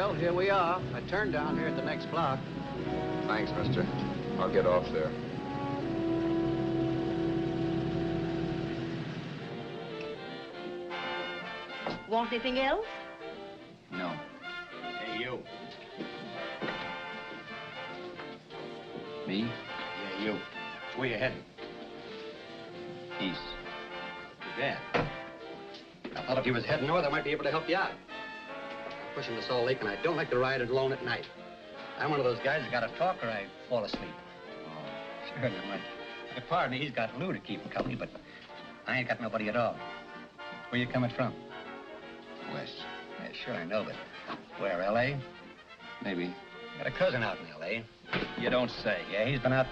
Well, here we are. I turned down here at the next block. Thanks, mister. I'll get off there. Want anything else? No. Hey, you. Me? Yeah, you. Where you heading? East. Too bad. I thought if you was heading north, I might be able to help you out. I'm pushing the Salt Lake, and I don't like to ride it alone at night. I'm one of those guys that got to talk or I fall asleep. Oh, sure, now my partner, he's got Lou to keep him company, but I ain't got nobody at all. Where you coming from? West. Yeah, sure, I know, but where, L.A.? Maybe. Got a cousin out in L.A. You don't say. Yeah, he's been out.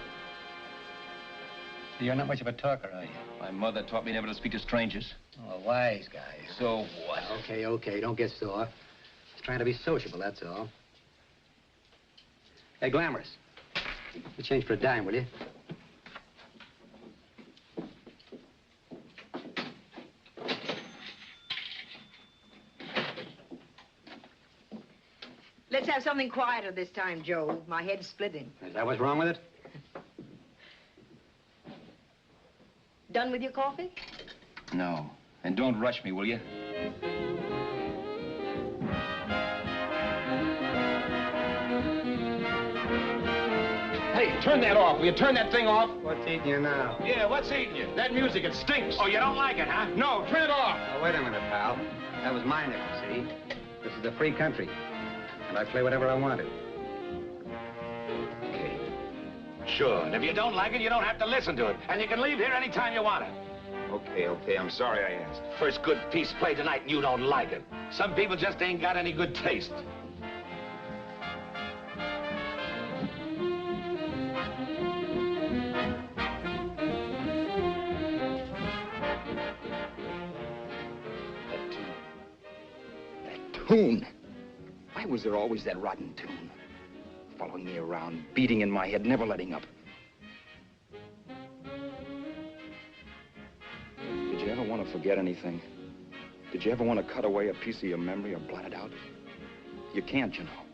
You're not much of a talker, are you? My mother taught me never to speak to strangers. Oh, a wise guy. So what? Okay, okay, don't get sore. Just trying to be sociable, that's all. Hey, Glamorous. You change for a dime, will you? Let's have something quieter this time, Joe. My head's splitting. Is that what's wrong with it? Done with your coffee? No. And don't rush me, will you? Hey, turn that off. Will you turn that thing off? What's eating you now? Yeah, what's eating you? That music, it stinks. Oh, you don't like it, huh? No, turn it off. Oh, wait a minute, pal. That was my nickel, see? This is a free country, and I play whatever I want to. Okay. Sure, and if you don't like it, you don't have to listen to it. And you can leave here anytime you want it. Okay, I'm sorry I asked. First good piece played tonight and you don't like it. Some people just ain't got any good taste. That tune. Why was there always that rotten tune? Following me around, beating in my head, never letting up. Did you ever want to forget anything? Did you ever want to cut away a piece of your memory or blot it out? You can't, you know.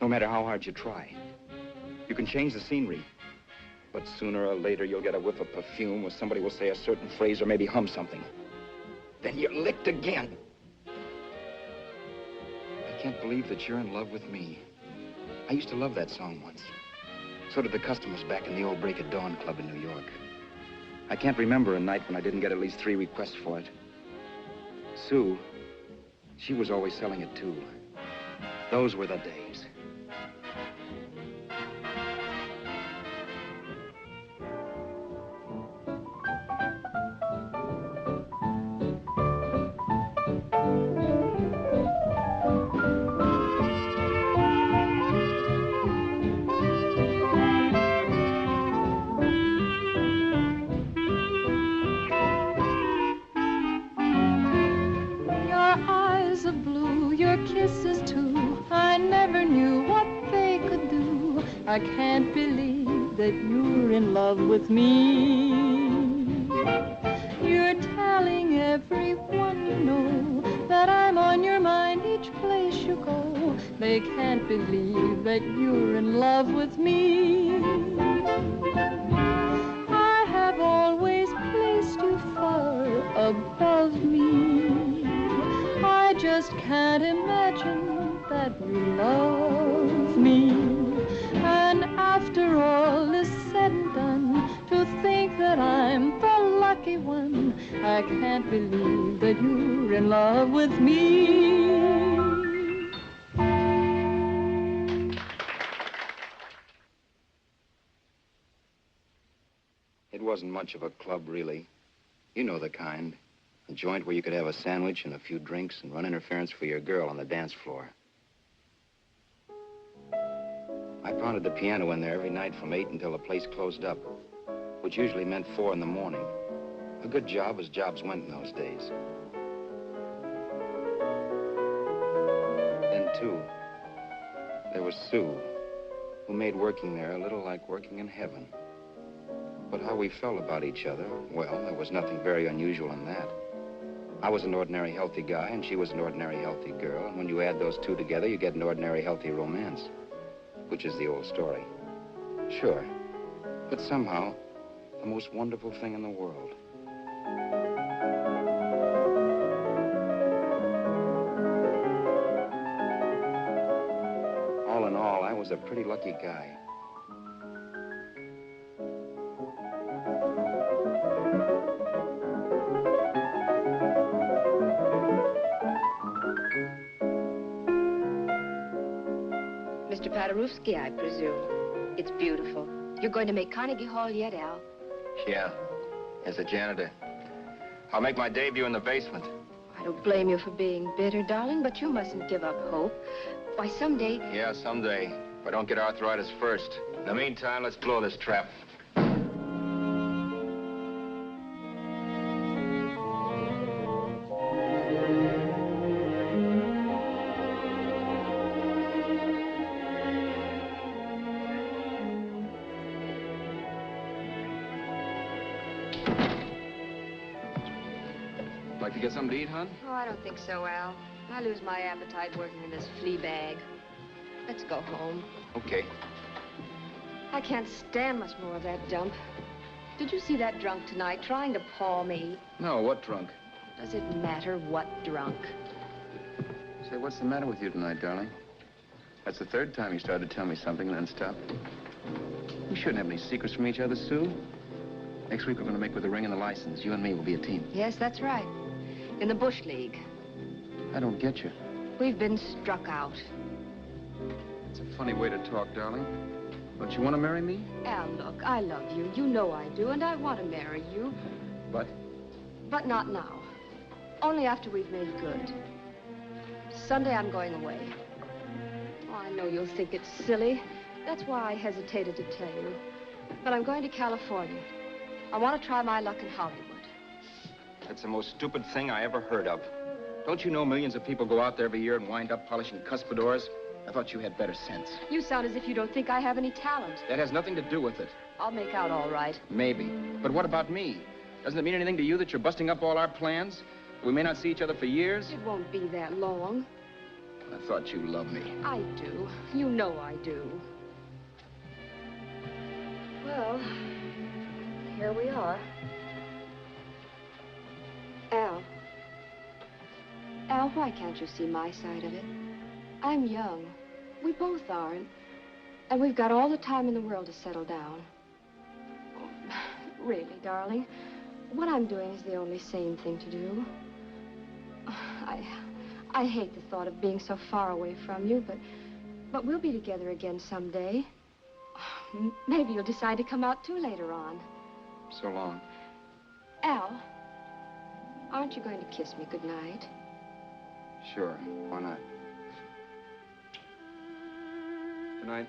No matter how hard you try. You can change the scenery, but sooner or later you'll get a whiff of perfume or somebody will say a certain phrase or maybe hum something. Then you're licked again. I can't believe that you're in love with me. I used to love that song once. So did the customers back in the old Break of Dawn Club in New York. I can't remember a night when I didn't get at least 3 requests for it. Sue, she was always selling it too. Those were the days. I can't believe that you're in love with me. You're telling everyone you know that I'm on your mind each place you go. They can't believe that you're in love with me. I have always placed you far above me. I just can't imagine that you love me. And after all is said and done, to think that I'm the lucky one, I can't believe that you're in love with me. It wasn't much of a club, really. You know the kind. A joint where you could have a sandwich and a few drinks and run interference for your girl on the dance floor. I pounded the piano in there every night from 8 until the place closed up, which usually meant 4 in the morning. A good job as jobs went in those days. Then, too, there was Sue, who made working there a little like working in heaven. But how we felt about each other, well, there was nothing very unusual in that. I was an ordinary healthy guy, and she was an ordinary healthy girl. And when you add those two together, you get an ordinary healthy romance, which is the old story. Sure. But somehow, the most wonderful thing in the world. All in all, I was a pretty lucky guy. Mr. Paderewski, I presume. It's beautiful. You're going to make Carnegie Hall yet, Al? Yeah, as a janitor. I'll make my debut in the basement. I don't blame you for being bitter, darling, but you mustn't give up hope. Why, someday... Yeah, someday. If I don't get arthritis first. In the meantime, let's blow this trap. Like to get something to eat, hon? Oh, I don't think so, Al. I lose my appetite working in this flea bag. Let's go home. Okay. I can't stand much more of that dump. Did you see that drunk tonight trying to paw me? No, what drunk? Does it matter what drunk? Say, what's the matter with you tonight, darling? That's the third time you started to tell me something and then stopped. We shouldn't have any secrets from each other, Sue. Next week, we're going to make with the ring and the license. You and me will be a team. Yes, that's right. In the Bush League. I don't get you. We've been struck out. It's a funny way to talk, darling. Don't you want to marry me? Al, look, I love you. You know I do, and I want to marry you. But? But not now. Only after we've made good. Sunday, I'm going away. Oh, I know you'll think it's silly. That's why I hesitated to tell you. But I'm going to California. I want to try my luck in Hollywood. That's the most stupid thing I ever heard of. Don't you know millions of people go out there every year and wind up polishing cuspidors? I thought you had better sense. You sound as if you don't think I have any talent. That has nothing to do with it. I'll make out all right. Maybe. But what about me? Doesn't it mean anything to you that you're busting up all our plans? We may not see each other for years? It won't be that long. I thought you loved me. I do. You know I do. Well, here we are. Al, why can't you see my side of it? I'm young. We both are, and we've got all the time in the world to settle down. Really, darling, what I'm doing is the only sane thing to do. I hate the thought of being so far away from you, but we'll be together again someday. Maybe you'll decide to come out too later on. So long. Al, aren't you going to kiss me goodnight? Sure, why not? Good night.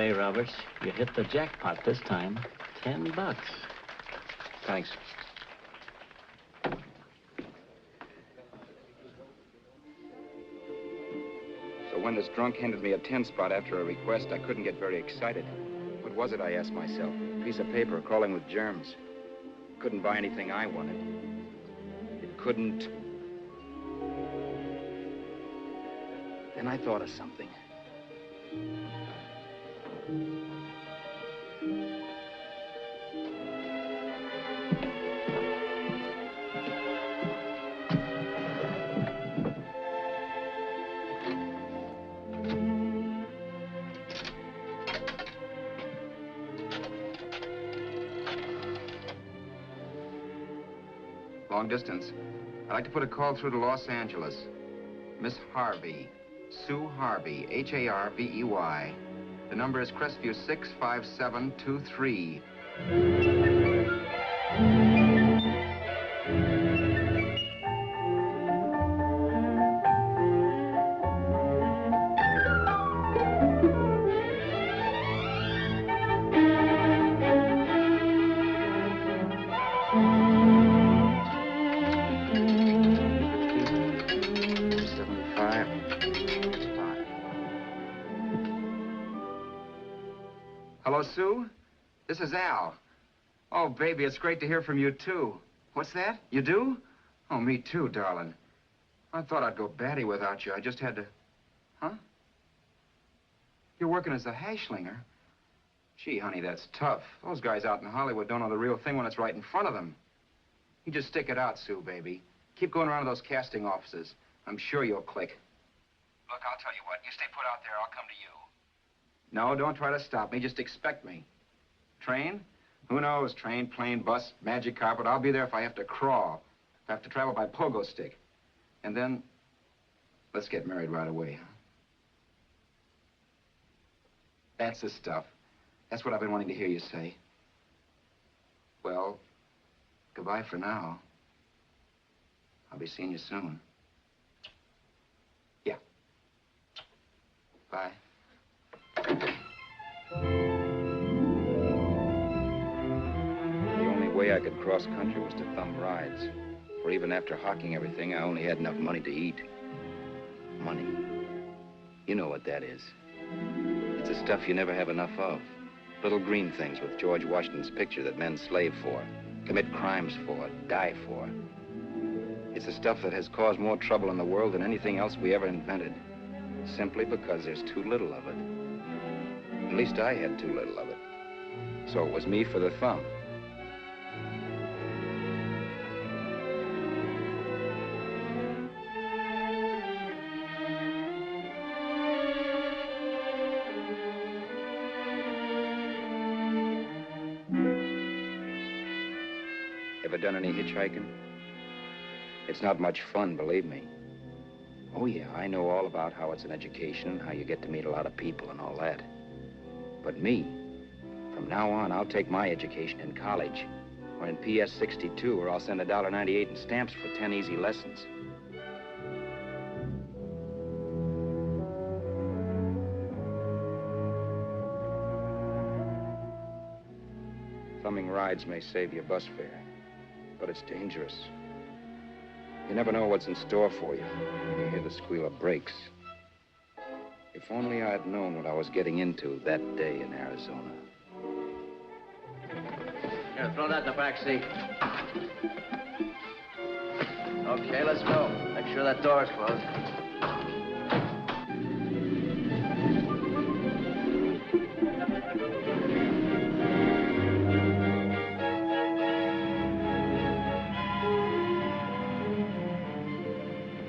say, Roberts, you hit the jackpot this time. $10. Thanks. So when this drunk handed me a 10 spot after a request, I couldn't get very excited. What was it, I asked myself? A piece of paper crawling with germs. Couldn't buy anything I wanted. It couldn't... Then I thought of something. Long distance. I'd like to put a call through to Los Angeles. Miss Harvey. Sue Harvey, Harvey. The number is Crestview 65723. Hello, Sue? This is Al. Oh, baby, it's great to hear from you, too. What's that? You do? Oh, me too, darling. I thought I'd go batty without you. I just had to... Huh? You're working as a hashlinger? Gee, honey, that's tough. Those guys out in Hollywood don't know the real thing when it's right in front of them. You just stick it out, Sue, baby. Keep going around to those casting offices. I'm sure you'll click. Look, I'll tell you what. You stay put out there, I'll come to you. No, don't try to stop me. Just expect me. Train? Who knows? Train, plane, bus, magic carpet. I'll be there if I have to crawl. If I have to travel by pogo stick. And then, let's get married right away, huh? That's the stuff. That's what I've been wanting to hear you say. Well, goodbye for now. I'll be seeing you soon. Yeah. Bye. The only way I could cross country was to thumb rides. For even after hawking everything, I only had enough money to eat. Money. You know what that is. It's the stuff you never have enough of. Little green things with George Washington's picture that men slave for, commit crimes for, die for. It's the stuff that has caused more trouble in the world than anything else we ever invented. Simply because there's too little of it. At least I had too little of it. So it was me for the thumb. Ever done any hitchhiking? It's not much fun, believe me. Oh, yeah, I know all about how it's an education and how you get to meet a lot of people and all that. But me, from now on, I'll take my education in college or in PS 62, or I'll send $1.98 in stamps for 10 easy lessons. Thumbing rides may save you bus fare, but it's dangerous. You never know what's in store for you when you hear the squeal of brakes. If only I'd known what I was getting into that day in Arizona. Here, throw that in the back seat. Okay, let's go. Make sure that door's closed.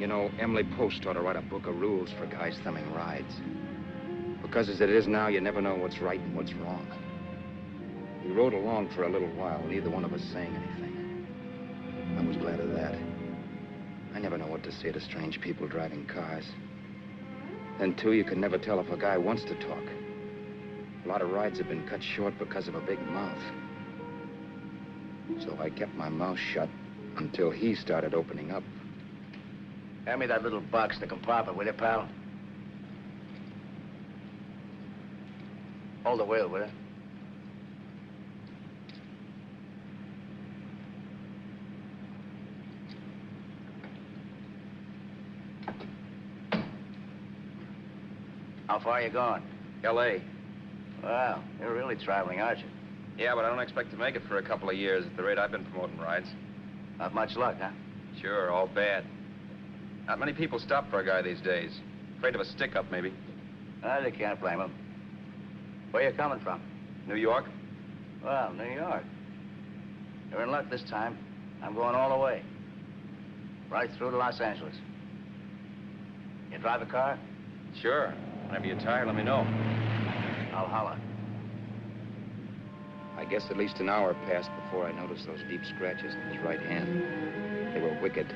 You know, Emily Post ought to write a book of rules for guys thumbing rides. Because as it is now, you never know what's right and what's wrong. We rode along for a little while, neither one of us saying anything. I was glad of that. I never know what to say to strange people driving cars. Then, too, you can never tell if a guy wants to talk. A lot of rides have been cut short because of a big mouth. So I kept my mouth shut until he started opening up. Hand me that little box in the compartment, will you, pal? Hold the wheel, will you? How far are you going? L.A. Well, you're really traveling, aren't you? Yeah, but I don't expect to make it for a couple of years at the rate I've been promoting rides. Not much luck, huh? Sure, all bad. Not many people stop for a guy these days. Afraid of a stick-up, maybe. Well, you can't blame them. Where you coming from? New York? Well, New York. You're in luck this time. I'm going all the way. Right through to Los Angeles. You drive a car? Sure. Whenever you're tired, let me know. I'll holler. I guess at least an hour passed before I noticed those deep scratches in his right hand. They were wicked.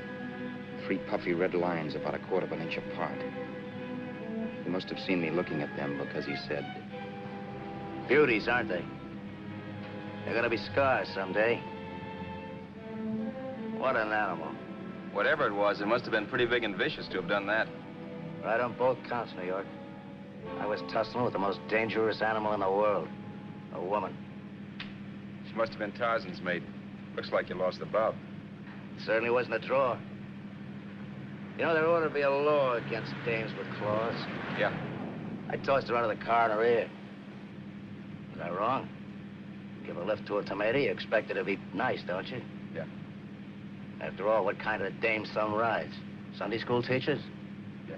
3 puffy red lines about a quarter of an inch apart. He must have seen me looking at them because he said, Beauties, aren't they? They're gonna be scars someday. What an animal. Whatever it was, it must have been pretty big and vicious to have done that. Right on both counts, New York. I was tussling with the most dangerous animal in the world. A woman. She must have been Tarzan's mate. Looks like you lost the bout. It certainly wasn't a draw. You know, there ought to be a law against dames with claws. Yeah. I tossed her out of the car in her ear. Was I wrong? Give a lift to a tomato, you expect her to be nice, don't you? Yeah. After all, what kind of dame some rides? Sunday school teachers? Yeah.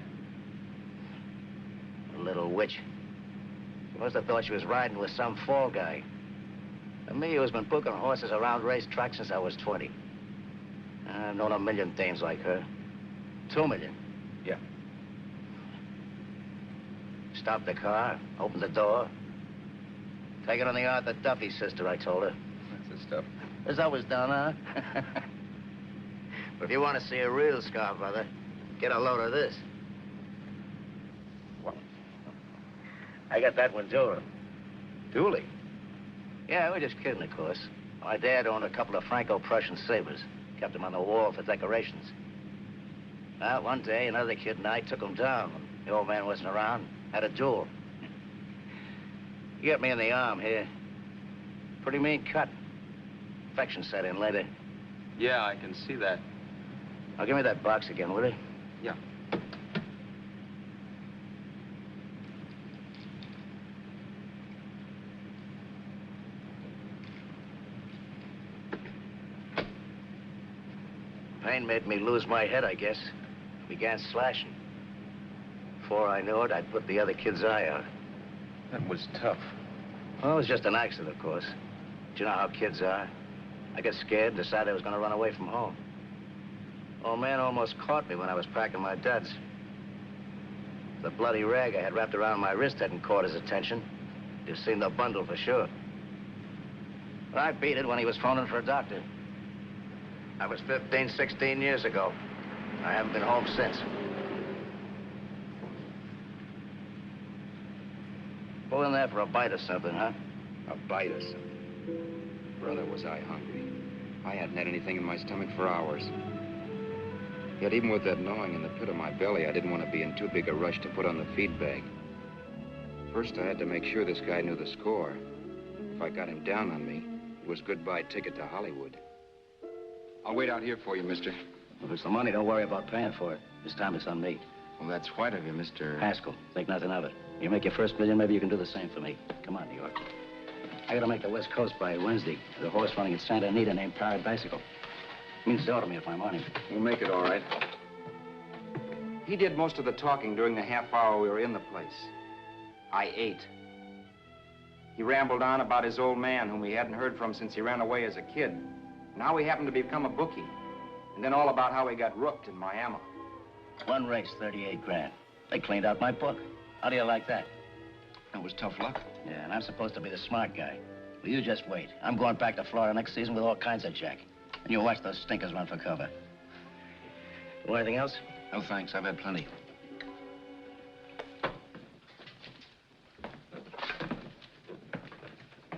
A little witch. She must have thought she was riding with some fall guy. And me, who's been booking horses around racetracks since I was 20. I've known a million dames like her. 2 million. Yeah. Stopped the car, opened the door. Take it on the Arthur Duffy sister, I told her. That's the stuff. As I was done, huh? But if you want to see a real scar, brother, get a load of this. What? I got that one dueling. Dueling? Yeah, we're just kidding, of course. My dad owned a couple of Franco-Prussian sabers. Kept them on the wall for decorations. Well, one day, another kid and I took them down. When the old man wasn't around. Had a duel. He got me in the arm here. Pretty mean cut. Infection set in later. Yeah, I can see that. Now, give me that box again, will you? Yeah. Pain made me lose my head, I guess. Began slashing. Before I knew it, I'd put the other kid's eye out. That was tough. Well, it was just an accident, of course. But you know how kids are. I got scared, decided I was going to run away from home. Old man almost caught me when I was packing my duds. The bloody rag I had wrapped around my wrist hadn't caught his attention. You've seen the bundle for sure. But I beat it when he was phoning for a doctor. That was 15, 16 years ago. I haven't been home since. Pull in there for a bite or something, huh? a bite or something. Brother, was I hungry. I hadn't had anything in my stomach for hours. Yet even with that gnawing in the pit of my belly, I didn't want to be in too big a rush to put on the feed bag. First, I had to make sure this guy knew the score. If I got him down on me, it was goodbye ticket to Hollywood. I'll wait out here for you, mister. If it's the money, don't worry about paying for it. This time it's on me. Well, that's white of you, Mr. Haskell, think nothing of it. You make your first million, maybe you can do the same for me. Come on, New York. I gotta make the West Coast by Wednesday. There's a horse running at Santa Anita named Paradicycle. Means to order me if I'm on him. We'll make it all right. He did most of the talking during the half hour we were in the place. I ate. He rambled on about his old man, whom he hadn't heard from since he ran away as a kid. And how he happened to become a bookie. And then all about how he got rooked in Miami. One race, 38 grand. They cleaned out my book. How do you like that? That was tough luck. Yeah, and I'm supposed to be the smart guy. Well, you just wait. I'm going back to Florida next season with all kinds of jack. And you watch those stinkers run for cover. Want anything else? No, thanks. I've had plenty.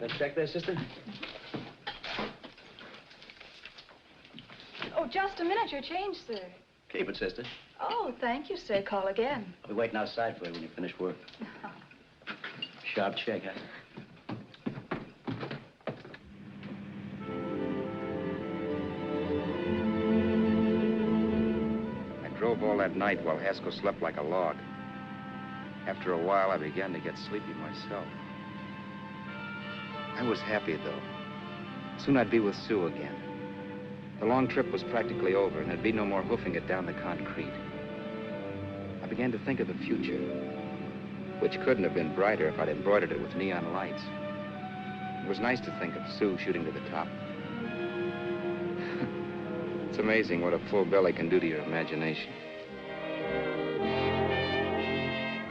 That check there, sister? Oh, just a minute. Your change, sir. Keep it, sister. Oh, thank you, sir. Call again. I'll be waiting outside for you when you finish work. Sharp check, huh? that night while Haskell slept like a log. After a while, I began to get sleepy myself. I was happy, though. Soon I'd be with Sue again. The long trip was practically over, and there'd be no more hoofing it down the concrete. I began to think of the future, which couldn't have been brighter if I'd embroidered it with neon lights. It was nice to think of Sue shooting to the top. It's amazing what a full belly can do to your imagination.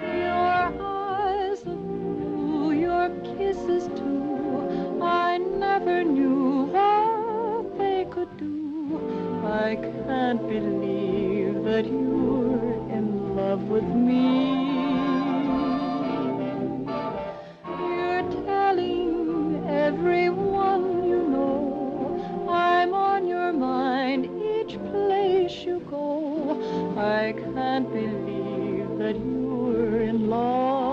Your eyes of blue, your kisses too, I never knew what they could do. I can't believe that you're in love with me. You're telling everyone you know I'm on your mind each place you go. I can't believe that you're in love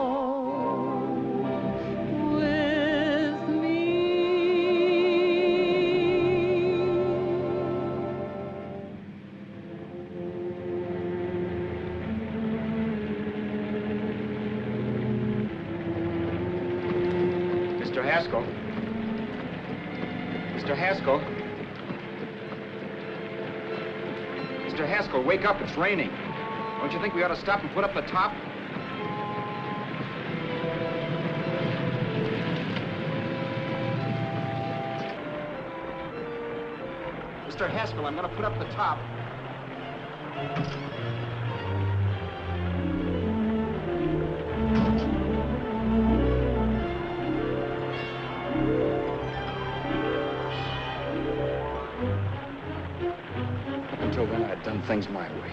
with me. Mr. Haskell? Mr. Haskell? Mr. Haskell, wake up. It's raining. Don't you think we ought to stop and put up the top? Mr. Haskell, I'm going to put up the top. Up until then, I had done things my way.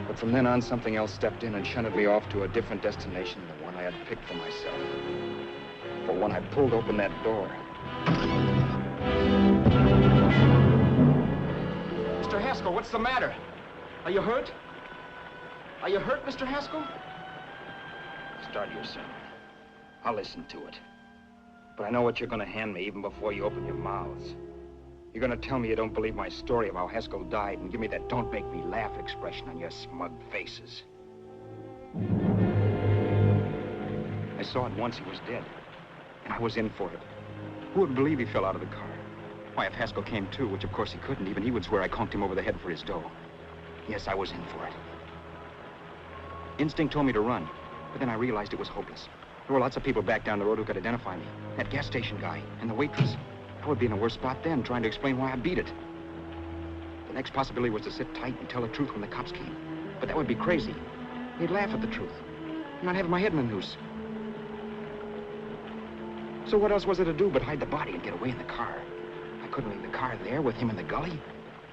But from then on, something else stepped in and shunted me off to a different destination than the one I had picked for myself. For when I pulled open that door... Mr. Haskell, what's the matter? Are you hurt? Are you hurt, Mr. Haskell? Start your sermon. I'll listen to it. But I know what you're going to hand me even before you open your mouths. You're going to tell me you don't believe my story of how Haskell died and give me that don't make me laugh expression on your smug faces. I saw at once he was dead, and I was in for it. Who would believe he fell out of the car? Why, if Haskell came too, which of course he couldn't, even he would swear I conked him over the head for his dough. Yes, I was in for it. Instinct told me to run, but then I realized it was hopeless. There were lots of people back down the road who could identify me. That gas station guy and the waitress. I would be in a worse spot then, trying to explain why I beat it. The next possibility was to sit tight and tell the truth when the cops came. But that would be crazy. They'd laugh at the truth. I'm not having my head in a noose. So what else was there to do but hide the body and get away in the car? I couldn't leave the car there with him in the gully.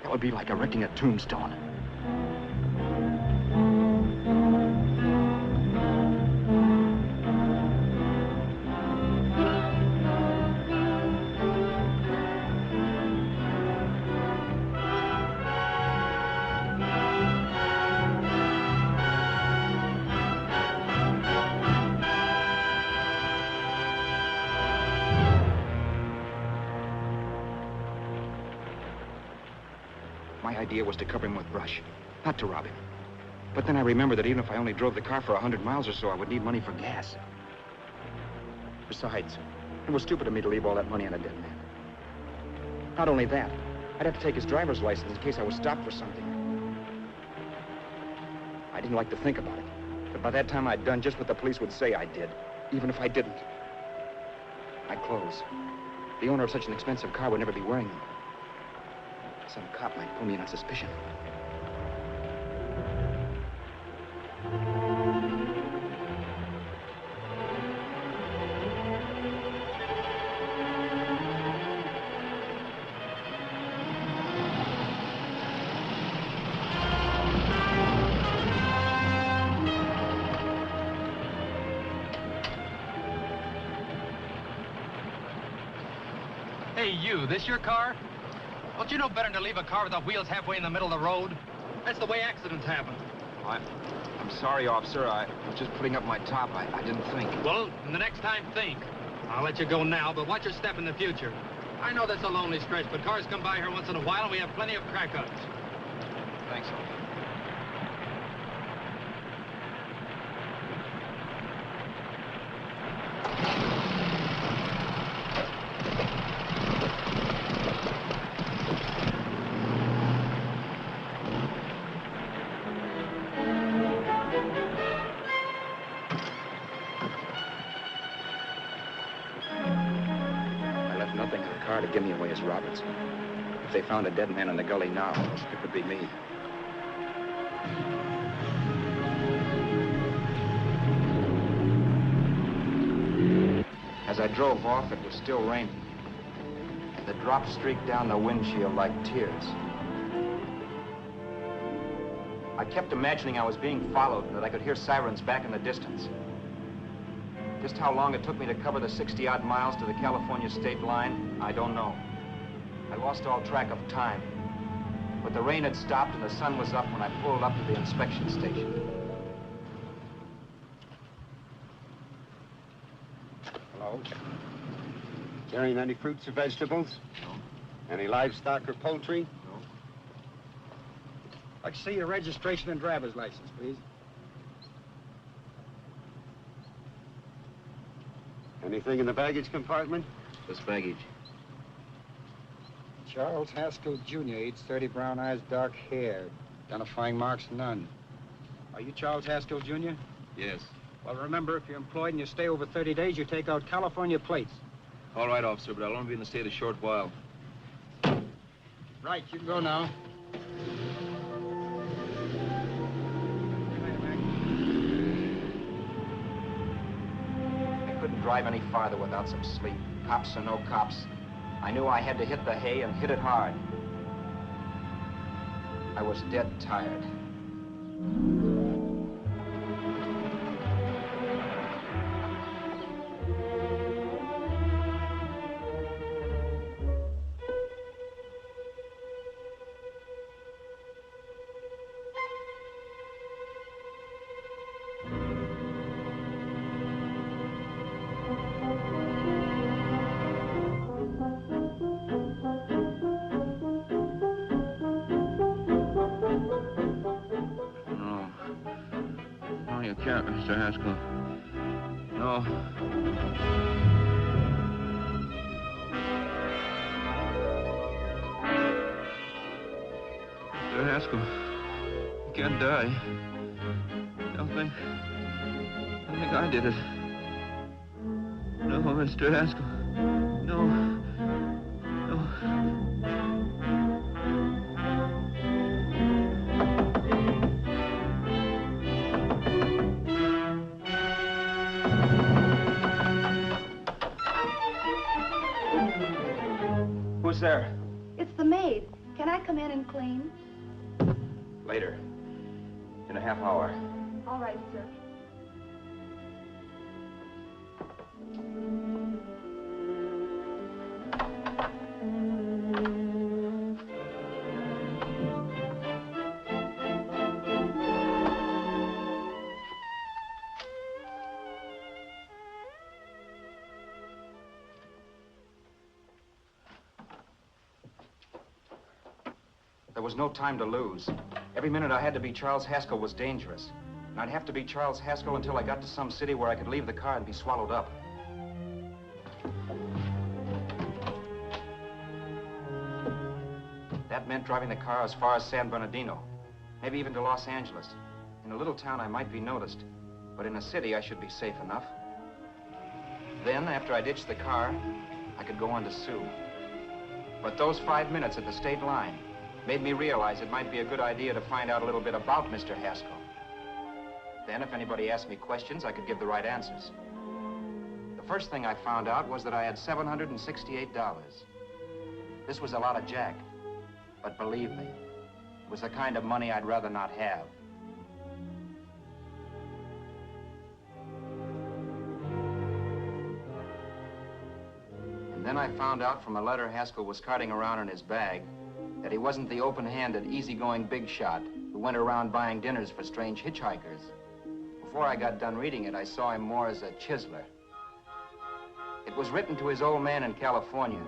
That would be like erecting a tombstone. My idea was to cover him with brush, not to rob him. But then I remembered that even if I only drove the car for 100 miles or so, I would need money for gas. Besides, it was stupid of me to leave all that money on a dead man. Not only that, I'd have to take his driver's license in case I was stopped for something. I didn't like to think about it, but by that time I'd done just what the police would say I did, even if I didn't. My clothes. The owner of such an expensive car would never be wearing them. Some cop might pull me in on suspicion. Hey, you, this your car? Don't you know better than to leave a car with the wheels halfway in the middle of the road? That's the way accidents happen. I'm sorry, officer. I was just putting up my top. I didn't think. Well, the next time, think. I'll let you go now, but watch your step in the future. I know that's a lonely stretch, but cars come by here once in a while, and we have plenty of crack-ups. Thanks, officer. car to give me away as Roberts. If they found a dead man in the gully now, it could be me. As I drove off, it was still raining. The drops streaked down the windshield like tears. I kept imagining I was being followed and that I could hear sirens back in the distance. Just how long it took me to cover the 60-odd miles to the California state line, I don't know. I lost all track of time. But the rain had stopped and the sun was up when I pulled up to the inspection station. Hello? Carrying any fruits or vegetables? No. Any livestock or poultry? No. I'd like to see your registration and driver's license, please. Anything in the baggage compartment? This baggage. Charles Haskell, Jr., age 30, brown eyes, dark hair. Identifying marks, none. Are you Charles Haskell, Jr.? Yes. Well, remember, if you're employed and you stay over 30 days, you take out California plates. All right, officer, but I'll only be in the state a short while. Right, you can go now. I couldn't drive any farther without some sleep. Cops or no cops, I knew I had to hit the hay and hit it hard. I was dead tired. Mr. Haskell. No. Mr. Haskell, you can't die. Don't think I did it. No, Mr. Haskell. No. No. Who's there? It's the maid. Can I come in and clean? Later. In a half hour. All right, sir. There was no time to lose. Every minute I had to be Charles Haskell was dangerous. And I'd have to be Charles Haskell until I got to some city where I could leave the car and be swallowed up. That meant driving the car as far as San Bernardino, maybe even to Los Angeles. In a little town, I might be noticed, but in a city, I should be safe enough. Then, after I ditched the car, I could go on to Sue. But those 5 minutes at the state line made me realize it might be a good idea to find out a little bit about Mr. Haskell. Then, if anybody asked me questions, I could give the right answers. The first thing I found out was that I had $768. This was a lot of jack, but believe me, it was the kind of money I'd rather not have. And then I found out from a letter Haskell was carting around in his bag that he wasn't the open-handed, easygoing big shot who went around buying dinners for strange hitchhikers. Before I got done reading it, I saw him more as a chiseler. It was written to his old man in California,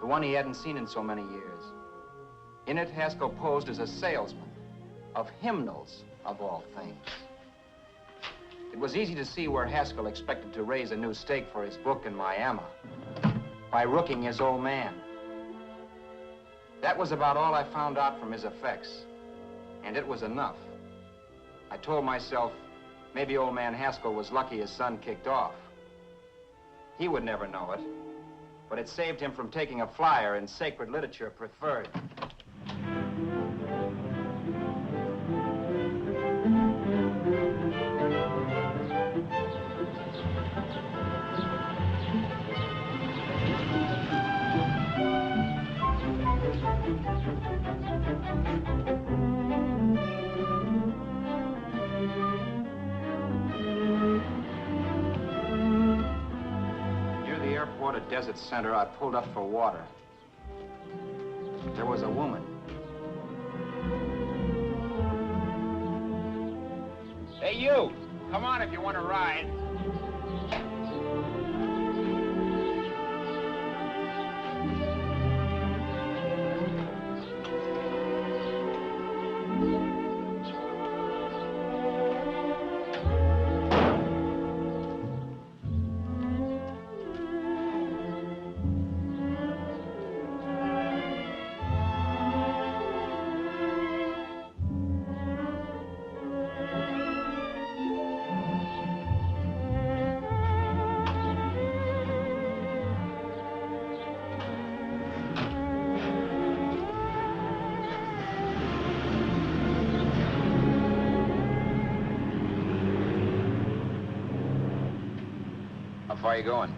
the one he hadn't seen in so many years. In it, Haskell posed as a salesman of hymnals, of all things. It was easy to see where Haskell expected to raise a new stake for his book in Miami by rooking his old man. That was about all I found out from his effects, and it was enough. I told myself, maybe old man Haskell was lucky his son kicked off. He would never know it, but it saved him from taking a flyer in sacred literature preferred. At Desert Center, I pulled up for water. There was a woman. Hey, you! Come on if you want to ride. How far are you going?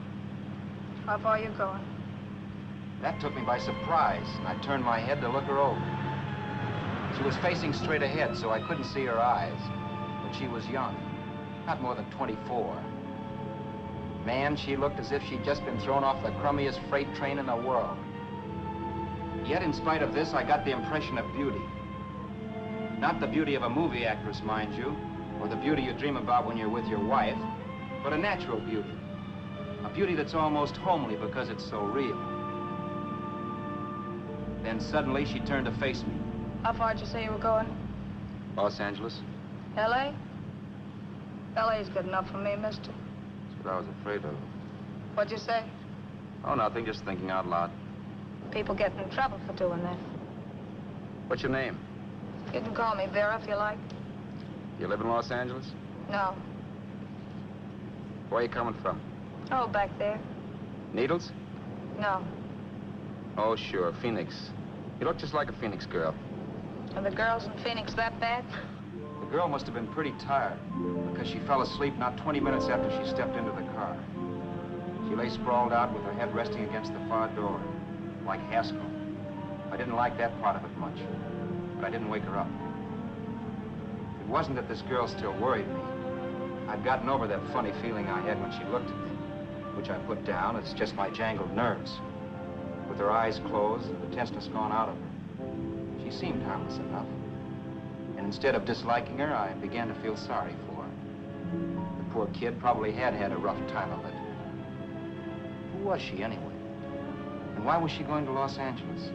How far are you going? That took me by surprise, and I turned my head to look her over. She was facing straight ahead, so I couldn't see her eyes. But she was young, not more than 24. Man, she looked as if she'd just been thrown off the crummiest freight train in the world. Yet, in spite of this, I got the impression of beauty. Not the beauty of a movie actress, mind you, or the beauty you dream about when you're with your wife, but a natural beauty. A beauty that's almost homely because it's so real. Then suddenly she turned to face me. How far did you say you were going? Los Angeles? L.A.? L.A.'s good enough for me, mister. That's what I was afraid of. What'd you say? Oh, nothing, just thinking out loud. People get in trouble for doing that. What's your name? You can call me Vera if you like. You live in Los Angeles? No. Where are you coming from? Oh, back there. Needles? No. Oh, sure, Phoenix. You look just like a Phoenix girl. Are the girls in Phoenix that bad? The girl must have been pretty tired, because she fell asleep not 20 minutes after she stepped into the car. She lay sprawled out with her head resting against the far door, like Haskell. I didn't like that part of it much, but I didn't wake her up. It wasn't that this girl still worried me. I'd gotten over that funny feeling I had when she looked at me, which I put down as just my jangled nerves. With her eyes closed and the tenseness gone out of her, she seemed harmless enough. And instead of disliking her, I began to feel sorry for her. The poor kid probably had had a rough time of it. Who was she, anyway? And why was she going to Los Angeles?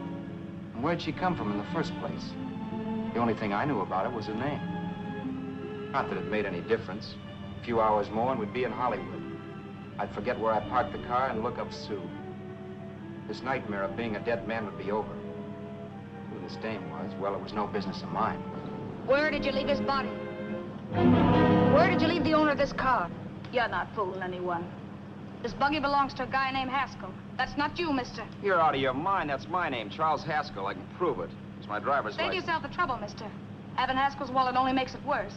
And where'd she come from in the first place? The only thing I knew about her was her name. Not that it made any difference. A few hours more and we'd be in Hollywood. I'd forget where I parked the car and look up Sue. This nightmare of being a dead man would be over. Who this dame was, well, it was no business of mine. Where did you leave his body? Where did you leave the owner of this car? You're not fooling anyone. This buggy belongs to a guy named Haskell. That's not you, mister. You're out of your mind. That's my name, Charles Haskell. I can prove it. It's my driver's Save license. yourself the trouble, mister. Having Haskell's wallet only makes it worse.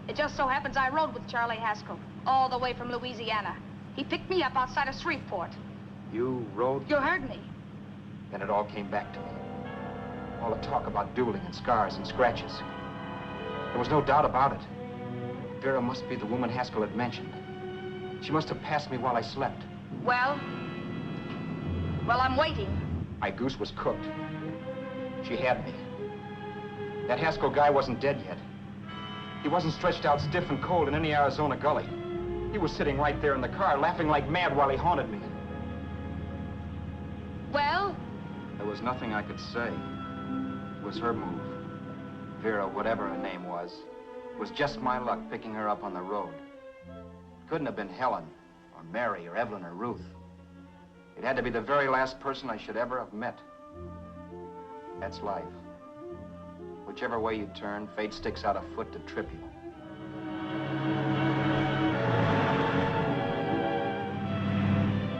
It just so happens I rode with Charlie Haskell, all the way from Louisiana. He picked me up outside of Shreveport. You rode? You heard me. Then it all came back to me. All the talk about dueling and scars and scratches. There was no doubt about it. Vera must be the woman Haskell had mentioned. She must have passed me while I slept. Well, I'm waiting. My goose was cooked. She had me. That Haskell guy wasn't dead yet. He wasn't stretched out stiff and cold in any Arizona gully. He was sitting right there in the car, laughing like mad while he haunted me. Well? There was nothing I could say. It was her move. Vera, whatever her name was just my luck picking her up on the road. It couldn't have been Helen, or Mary, or Evelyn, or Ruth. It had to be the very last person I should ever have met. That's life. Whichever way you turn, fate sticks out a foot to trip you.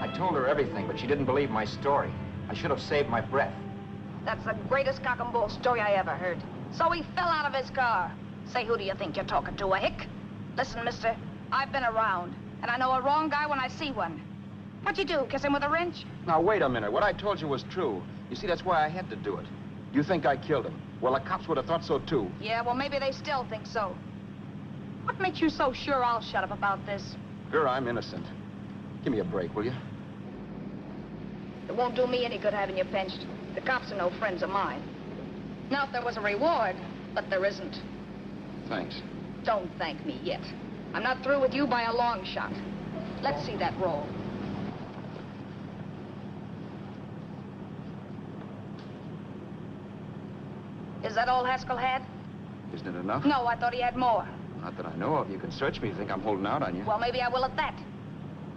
I told her everything, but she didn't believe my story. I should have saved my breath. That's the greatest cock and bull story I ever heard. So he fell out of his car. Say, who do you think you're talking to, a hick? Listen, mister, I've been around, and I know a wrong guy when I see one. What'd you do, kiss him with a wrench? Now, wait a minute. What I told you was true. You see, that's why I had to do it. You think I killed him. Well, the cops would have thought so, too. Yeah, well, maybe they still think so. What makes you so sure I'll shut up about this? Vera, I'm innocent. Give me a break, will you? It won't do me any good having you pinched. The cops are no friends of mine. Now, if there was a reward, but there isn't. Thanks. Don't thank me yet. I'm not through with you by a long shot. Let's see that roll. Is that all Haskell had? Isn't it enough? No, I thought he had more. Not that I know of. You can search me. You think I'm holding out on you? Well, maybe I will at that.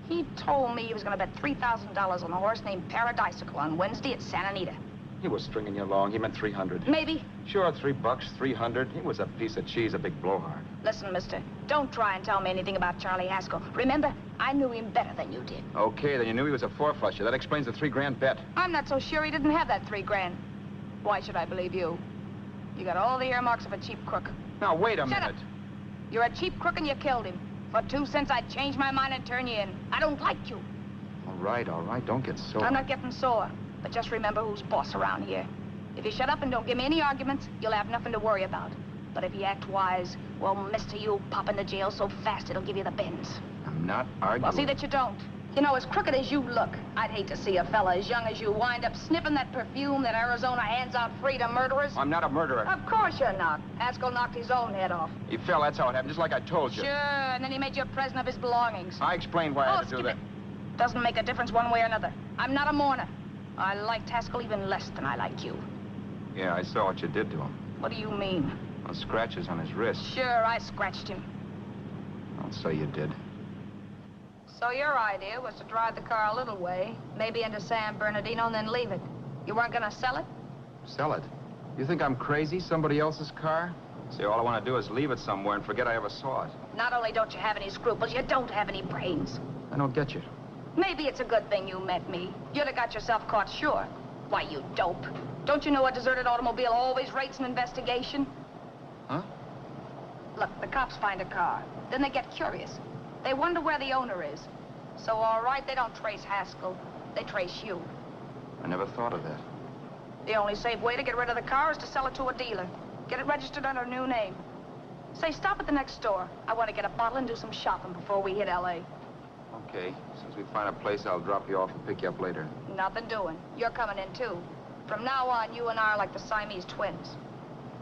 He told me he was going to bet $3,000 on a horse named Paradisical on Wednesday at Santa Anita. He was stringing you along. He meant 300. Maybe. Sure, $3, 300. He was a piece of cheese, a big blowhard. Listen, mister, don't try and tell me anything about Charlie Haskell. Remember, I knew him better than you did. Okay, then you knew he was a four-flusher. That explains the $3 bet. I'm not so sure he didn't have that $3,000. Why should I believe you? You got all the earmarks of a cheap crook. Now, wait a Shut minute. up. You're a cheap crook and you killed him. For 2 cents, I'd change my mind and turn you in. I don't like you. All right. Don't get sore. I'm not getting sore, but just remember who's boss around here. If you shut up and don't give me any arguments, you'll have nothing to worry about. But if you act wise, well, mister, you'll pop into jail so fast it'll give you the bends. I'm not arguing. Well, see that you don't. You know, as crooked as you look, I'd hate to see a fella as young as you wind up sniffing that perfume that Arizona hands out free to murderers. I'm not a murderer. Of course you're not. Haskell knocked his own head off. He fell, that's how it happened, just like I told you. Sure, and then he made you a present of his belongings. I explained why I had to do skip that. it. Doesn't make a difference one way or another. I'm not a mourner. I liked Haskell even less than I like you. Yeah, I saw what you did to him. What do you mean? Those scratches on his wrist. Sure, I scratched him. I'll say you did. So your idea was to drive the car a little way, maybe into San Bernardino, and then leave it. You weren't gonna sell it? Sell it? You think I'm crazy? Somebody else's car? See, all I want to do is leave it somewhere and forget I ever saw it. Not only don't you have any scruples, you don't have any brains. I don't get you. Maybe it's a good thing you met me. You'd have got yourself caught, sure. Why, you dope. Don't you know a deserted automobile always rates an investigation? Huh? Look, the cops find a car. Then they get curious. They wonder where the owner is. So, all right, they don't trace Haskell. They trace you. I never thought of that. The only safe way to get rid of the car is to sell it to a dealer. Get it registered under a new name. Say, stop at the next store. I want to get a bottle and do some shopping before we hit L.A. Okay. Since we find a place, I'll drop you off and pick you up later. Nothing doing. You're coming in, too. From now on, you and I are like the Siamese twins.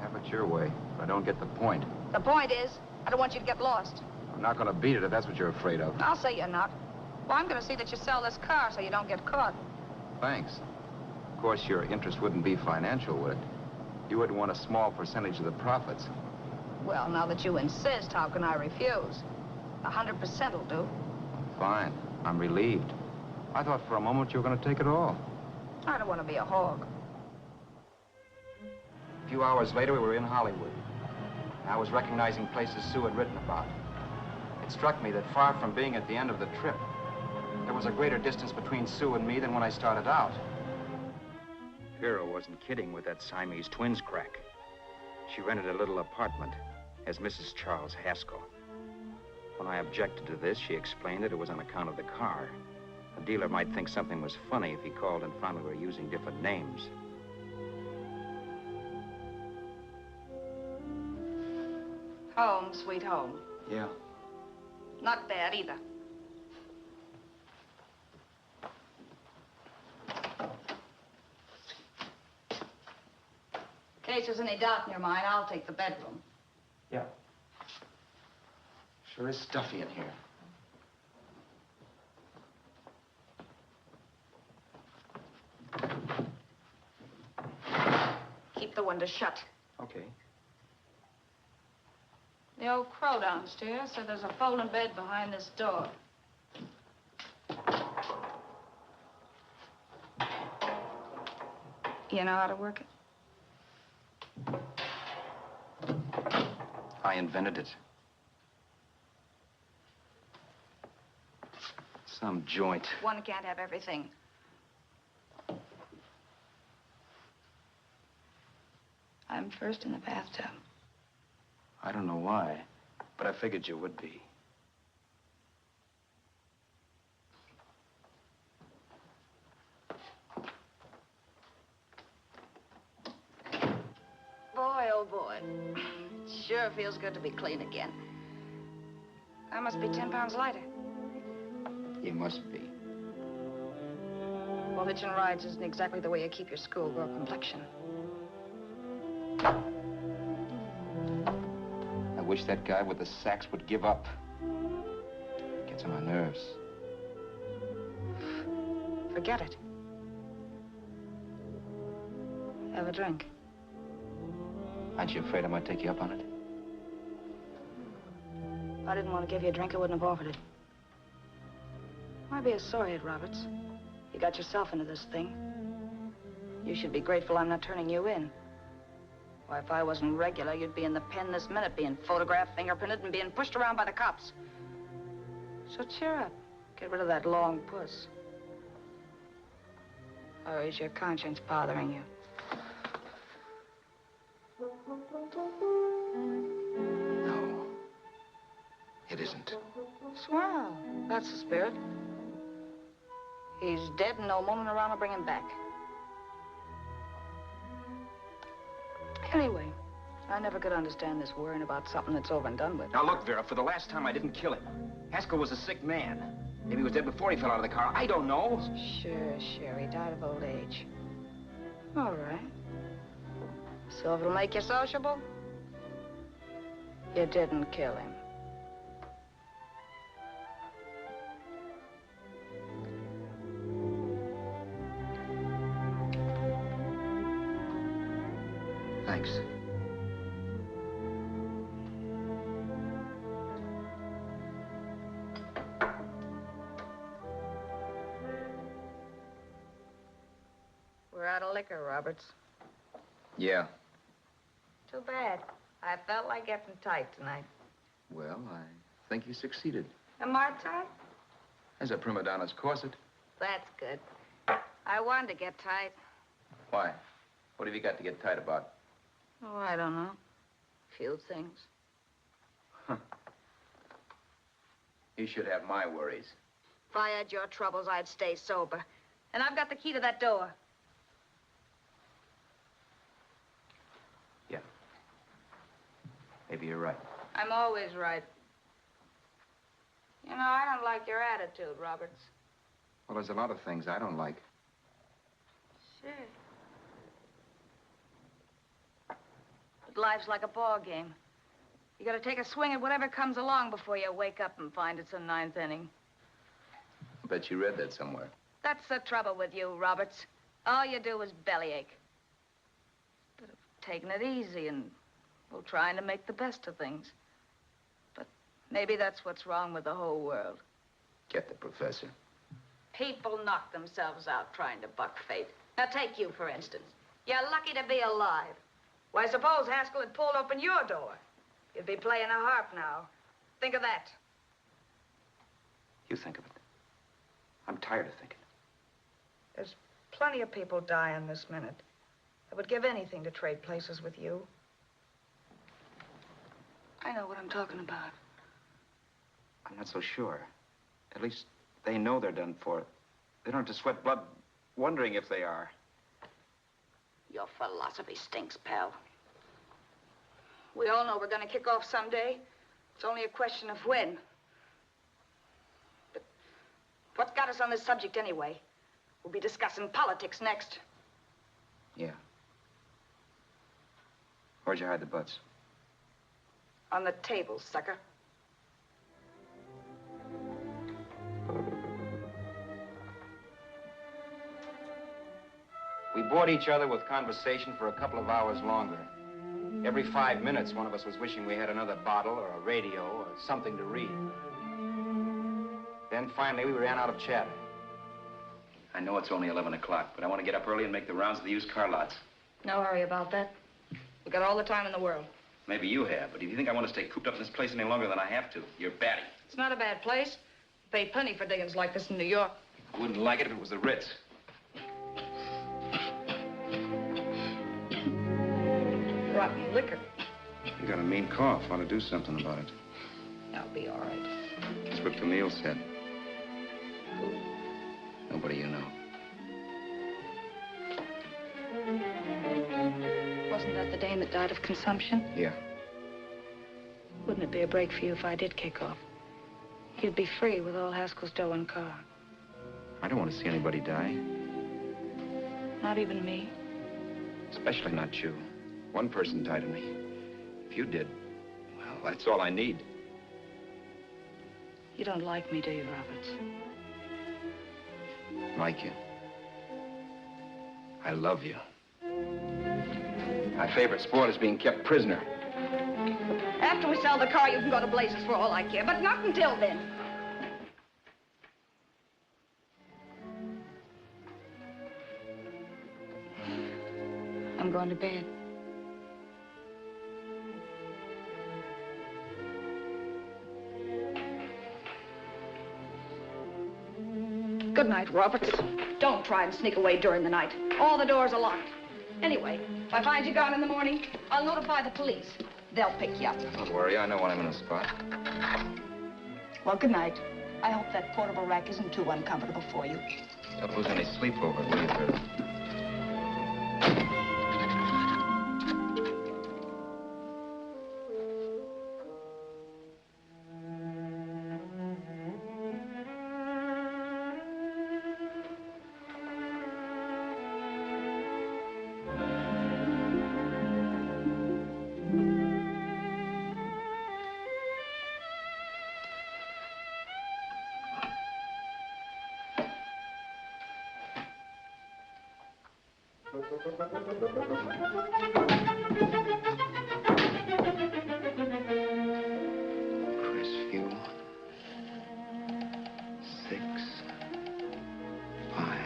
Have it your way, but I don't get the point. The point is, I don't want you to get lost. I'm not going to beat it if that's what you're afraid of. I'll say you're not. Well, I'm going to see that you sell this car so you don't get caught. Thanks. Of course, your interest wouldn't be financial, would it? You wouldn't want a small percentage of the profits. Well, now that you insist, how can I refuse? 100% will do. Fine. I'm relieved. I thought for a moment you were going to take it all. I don't want to be a hog. A few hours later, we were in Hollywood. I was recognizing places Sue had written about. It struck me that far from being at the end of the trip, there was a greater distance between Sue and me than when I started out. Vera wasn't kidding with that Siamese twins crack. She rented a little apartment as Mrs. Charles Haskell. When I objected to this, she explained that it was on account of the car. A dealer might think something was funny if he called and found we were using different names. Home, sweet home. Yeah. Not bad, either. In case there's any doubt in your mind, I'll take the bedroom. Yeah. Sure is stuffy in here. Keep the window shut. Okay. The old crow downstairs said there's a folding bed behind this door. You know how to work it? I invented it. Some joint. One can't have everything. I'm first in the bathtub. I don't know why, but I figured you would be. Boy, oh boy. Sure feels good to be clean again. I must be 10 pounds lighter. You must be. Well, hitching rides isn't exactly the way you keep your schoolgirl complexion. I wish that guy with the sax would give up. Gets on my nerves. Forget it. Have a drink. Aren't you afraid I might take you up on it? If I didn't want to give you a drink, I wouldn't have offered it. Why be a sorehead, Roberts? You got yourself into this thing. You should be grateful I'm not turning you in. Why, if I wasn't regular, you'd be in the pen this minute, being photographed, fingerprinted, and being pushed around by the cops. So cheer up. Get rid of that long puss. Or is your conscience bothering you? No. It isn't. Swell. That's the spirit. He's dead and no moaning around will bring him back. Anyway, I never could understand this worrying about something that's over and done with. Now look, Vera, for the last time I didn't kill him. Haskell was a sick man. Maybe he was dead before he fell out of the car. I don't know. Sure, he died of old age. All right. So if it'll make you sociable, you didn't kill him. Thanks. We're out of liquor, Roberts. Yeah. Too bad. I felt like getting tight tonight. Well, I think you succeeded. Am I tight? As a prima donna's corset. That's good. I wanted to get tight. Why? What have you got to get tight about? Oh, I don't know. A few things. Huh. You should have my worries. If I had your troubles, I'd stay sober. And I've got the key to that door. Yeah. Maybe you're right. I'm always right. You know, I don't like your attitude, Roberts. Well, there's a lot of things I don't like. Sure. But life's like a ball game. You gotta take a swing at whatever comes along before you wake up and find it's the 9th inning. I bet you read that somewhere. That's the trouble with you, Roberts. All you do is bellyache. But taking it easy and, well, trying to make the best of things. But maybe that's what's wrong with the whole world. Get the professor. People knock themselves out trying to buck fate. Now, take you, for instance. You're lucky to be alive. Why, suppose Haskell had pulled open your door. You'd be playing a harp now. Think of that. You think of it. I'm tired of thinking. There's plenty of people dying this minute. I would give anything to trade places with you. I know what I'm talking about. I'm not so sure. At least they know they're done for. They don't have to sweat blood wondering if they are. Your philosophy stinks, pal. We all know we're gonna kick off someday. It's only a question of when. But what's got us on this subject anyway? We'll be discussing politics next. Yeah. Where'd you hide the butts? On the table, sucker. We bored each other with conversation for a couple of hours longer. Every 5 minutes, one of us was wishing we had another bottle or a radio or something to read. Then finally, we ran out of chatter. I know it's only 11 o'clock, but I want to get up early and make the rounds of the used car lots. No hurry about that. We've got all the time in the world. Maybe you have, but if you think I want to stay cooped up in this place any longer than I have to, you're batty. It's not a bad place. Pay plenty for diggings like this in New York. I wouldn't like it if it was the Ritz. Rotten liquor. You got a mean cough. Ought to do something about it. I'll be all right. That's what Camille said. Nobody you know. Wasn't that the dame that died of consumption? Yeah. Wouldn't it be a break for you if I did kick off? You'd be free with all Haskell's dough and car. I don't want to see anybody die. Not even me. Especially not you. One person died of me. If you did, well, that's all I need. You don't like me, do you, Roberts? Like you. I love you. My favorite sport is being kept prisoner. After we sell the car, you can go to blazes for all I care, but not until then. I'm going to bed. Good night, Roberts. Don't try and sneak away during the night. All the doors are locked. Anyway, if I find you gone in the morning, I'll notify the police. They'll pick you up. Don't worry, I know when I'm in a spot. Well, good night. I hope that portable rack isn't too uncomfortable for you. Don't lose any sleep over it, will you, Vera? Crestview. 6, 5,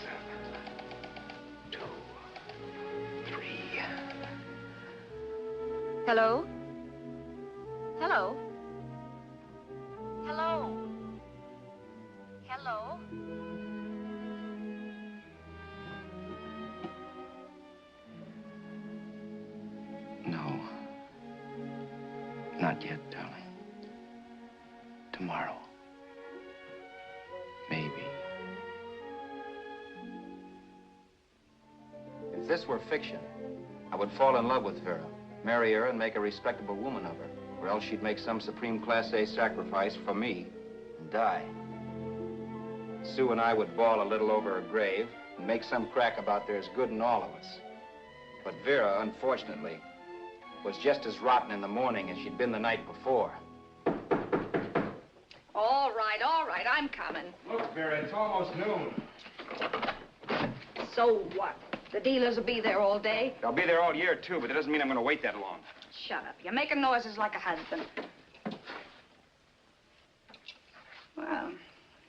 7, 2, 3. Hello? Hello? Hello? Hello? No. Not yet, darling. Tomorrow. Maybe. If this were fiction, I would fall in love with Vera, marry her, and make a respectable woman of her. Or else she'd make some supreme Class A sacrifice for me and die. Sue and I would bawl a little over her grave and make some crack about there's good in all of us. But Vera, unfortunately, was just as rotten in the morning as she'd been the night before. All right, I'm coming. Look, Vera, it's almost noon. So what? The dealers will be there all day? I'll be there all year, too, but that doesn't mean I'm going to wait that long. Shut up. You're making noises like a husband. Well,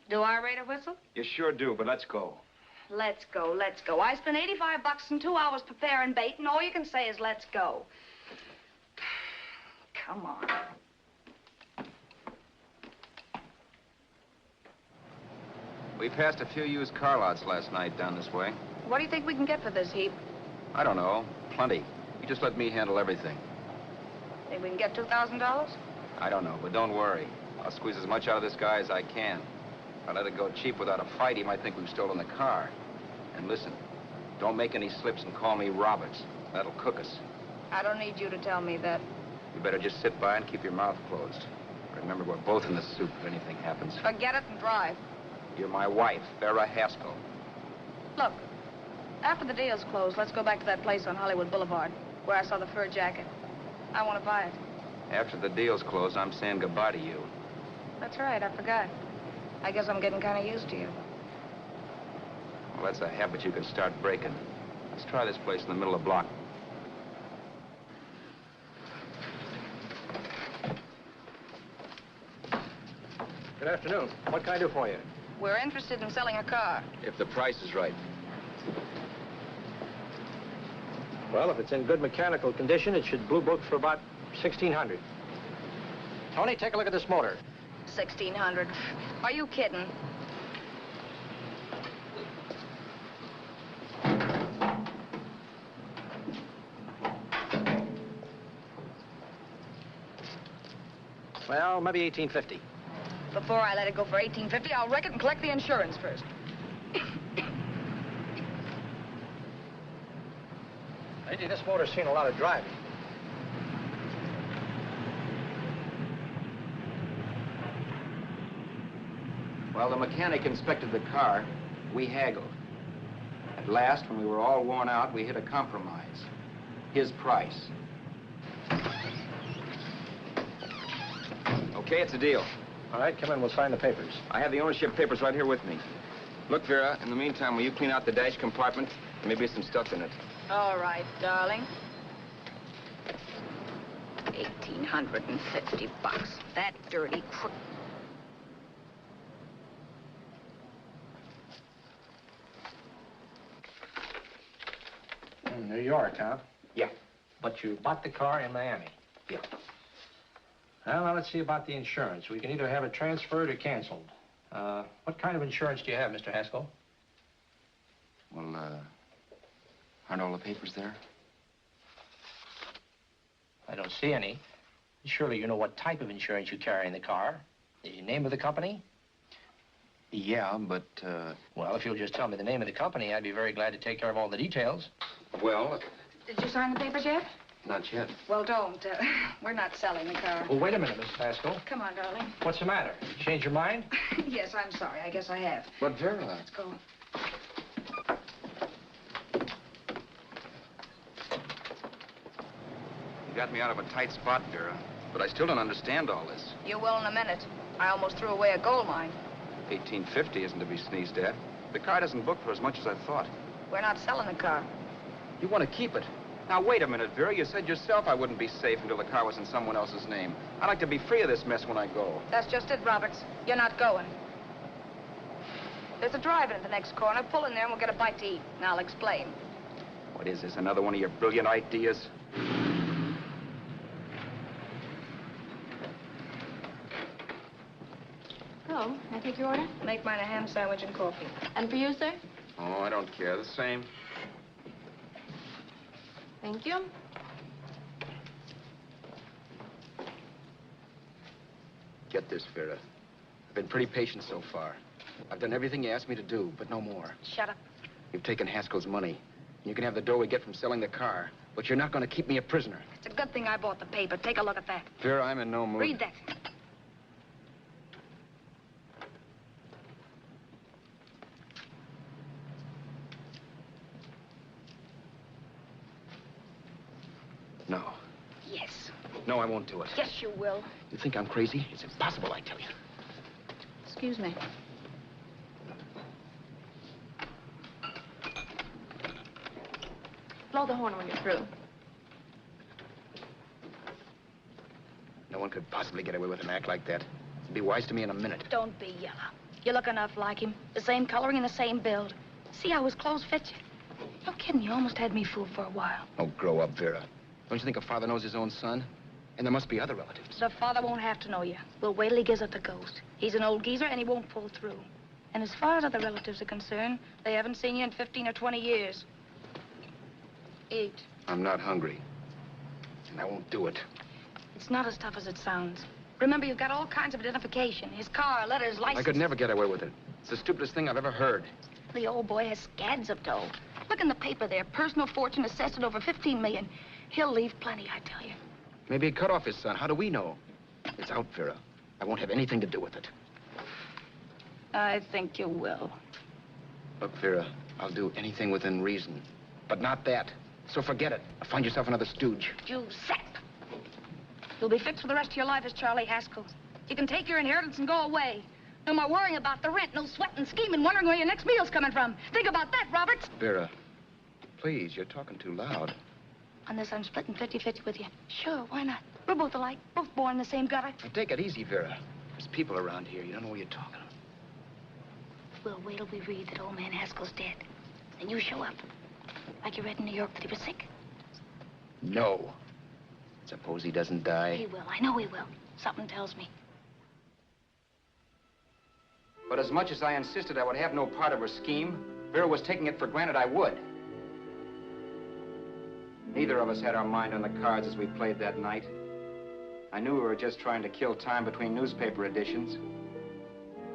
do I rate a whistle? You sure do, but let's go. Let's go, let's go. I spent $85 and 2 hours preparing bait, and all you can say is let's go. Come on. We passed a few used car lots last night down this way. What do you think we can get for this heap? I don't know. Plenty. You just let me handle everything. Think we can get $2,000? I don't know, but don't worry. I'll squeeze as much out of this guy as I can. If I let it go cheap without a fight, he might think we've stolen the car. And listen, don't make any slips and call me Roberts. That'll cook us. I don't need you to tell me that. You better just sit by and keep your mouth closed. Remember, we're both in the soup if anything happens. Forget it and drive. You're my wife, Vera Haskell. Look, after the deal's closed, let's go back to that place on Hollywood Boulevard where I saw the fur jacket. I want to buy it. After the deal's closed, I'm saying goodbye to you. That's right, I forgot. I guess I'm getting kind of used to you. Well, that's a habit you can start breaking. Let's try this place in the middle of the block. Good afternoon. What can I do for you? We're interested in selling a car. If the price is right. Well, if it's in good mechanical condition, it should blue book for about $1,600. Tony, take a look at this motor. $1,600. Are you kidding? Well, maybe $1,850. Before I let it go for $1,850, I'll wreck it and collect the insurance first. Lately, this motor's seen a lot of driving. Well, the mechanic inspected the car. We haggled. At last, when we were all worn out, we hit a compromise. His price. Okay, it's a deal. All right, come in. We'll sign the papers. I have the ownership papers right here with me. Look, Vera, in the meantime, will you clean out the dash compartment? There may be some stuff in it. All right, darling. 1,850 bucks. That dirty crook. New York, huh? Yeah. But you bought the car in Miami? Yeah. Well, now let's see about the insurance. We can either have it transferred or canceled. What kind of insurance do you have, Mr. Haskell? Well, aren't all the papers there? I don't see any. Surely you know what type of insurance you carry in the car. The name of the company? Yeah, but, Well, if you'll just tell me the name of the company, I'd be very glad to take care of all the details. well, Did you sign the papers yet? not yet. Well, don't. We're not selling the car. Well, wait a minute, Miss Haskell. Come on, darling. What's the matter? You changed your mind? Yes, I'm sorry. I guess I have. But, Vera... Let's go. You got me out of a tight spot, Vera. But I still don't understand all this. You will in a minute. I almost threw away a gold mine. 1850 isn't to be sneezed at. The car doesn't book for as much as I thought. We're not selling the car. You want to keep it. Now, wait a minute, Vera. You said yourself I wouldn't be safe until the car was in someone else's name. I'd like to be free of this mess when I go. That's just it, Roberts. You're not going. There's a drive-in at the next corner. Pull in there and we'll get a bite to eat. And I'll explain. What is this, another one of your brilliant ideas? Oh, can I take your order? Make mine a ham sandwich and coffee. And for you, sir? Oh, I don't care. The same. Thank you. Get this, Vera. I've been pretty patient so far. I've done everything you asked me to do, but no more. Shut up. You've taken Haskell's money. You can have the dough we get from selling the car, but you're not going to keep me a prisoner. It's a good thing I bought the paper. Take a look at that. Vera, I'm in no mood. Read that. No. Yes. No, I won't do it. Yes, you will. You think I'm crazy? It's impossible, I tell you. Excuse me. Blow the horn when you're through. No one could possibly get away with an act like that. It'd be wise to me in a minute. Don't be yellow. You look enough like him. The same coloring and the same build. See how his clothes fit you? No kidding, you almost had me fooled for a while. Oh, grow up, Vera. Don't you think a father knows his own son? And there must be other relatives. The father won't have to know you. We'll wait till he gives up the ghost. He's an old geezer and he won't pull through. And as far as other relatives are concerned, they haven't seen you in 15 or 20 years. Eat. I'm not hungry. And I won't do it. It's not as tough as it sounds. Remember, you've got all kinds of identification. His car, letters, license. I could never get away with it. It's the stupidest thing I've ever heard. The old boy has scads of dough. Look in the paper there. Personal fortune assessed at over $15 million. He'll leave plenty, I tell you. Maybe he cut off his son. How do we know? It's out, Vera. I won't have anything to do with it. I think you will. Look, Vera, I'll do anything within reason. But not that. So forget it. Find yourself another stooge. You sap. You'll be fixed for the rest of your life as Charlie Haskell. You can take your inheritance and go away. No more worrying about the rent, no sweating, scheming, wondering where your next meal's coming from. Think about that, Roberts. Vera, please, you're talking too loud. On this, I'm splitting 50-50 with you. Sure, why not? We're both alike, both born in the same gutter. Now, take it easy, Vera. There's people around here. You don't know what you're talking about. We'll wait till we read that old man Haskell's dead. Then you show up. Like you read in New York that he was sick. No. Suppose he doesn't die. He will. I know he will. Something tells me. But as much as I insisted I would have no part of her scheme, Vera was taking it for granted I would. Neither of us had our mind on the cards as we played that night. I knew we were just trying to kill time between newspaper editions.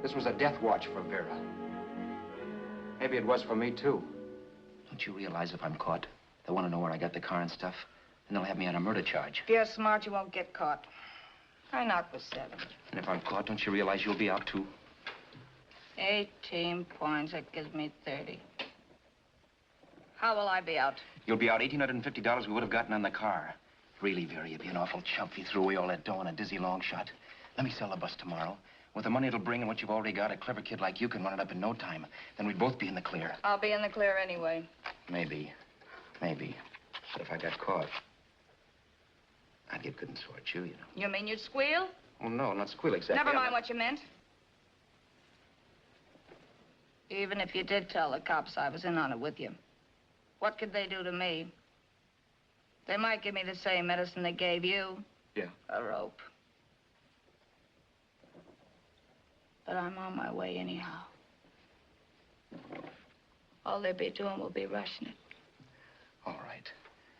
This was a death watch for Vera. Maybe it was for me, too. Don't you realize if I'm caught, they'll want to know where I got the car and stuff, and they'll have me on a murder charge. If you're smart, you won't get caught. I knocked for 7. And if I'm caught, don't you realize you'll be out, too? 18 points, that gives me 30. How will I be out? You'll be out $1,850 we would have gotten on the car. Really, Vera, you'd be an awful chump if you threw away all that dough on a dizzy long shot. Let me sell the bus tomorrow. With the money it'll bring and what you've already got, a clever kid like you can run it up in no time. Then we'd both be in the clear. I'll be in the clear anyway. Maybe. Maybe. But if I got caught, I'd get good and sort you, you know. You mean you'd squeal? Oh, no, not squeal exactly. Never mind what you meant. Even if you did tell the cops I was in on it with you, what could they do to me? They might give me the same medicine they gave you. Yeah. A rope. But I'm on my way anyhow. All they'll be doing will be rushing it. All right.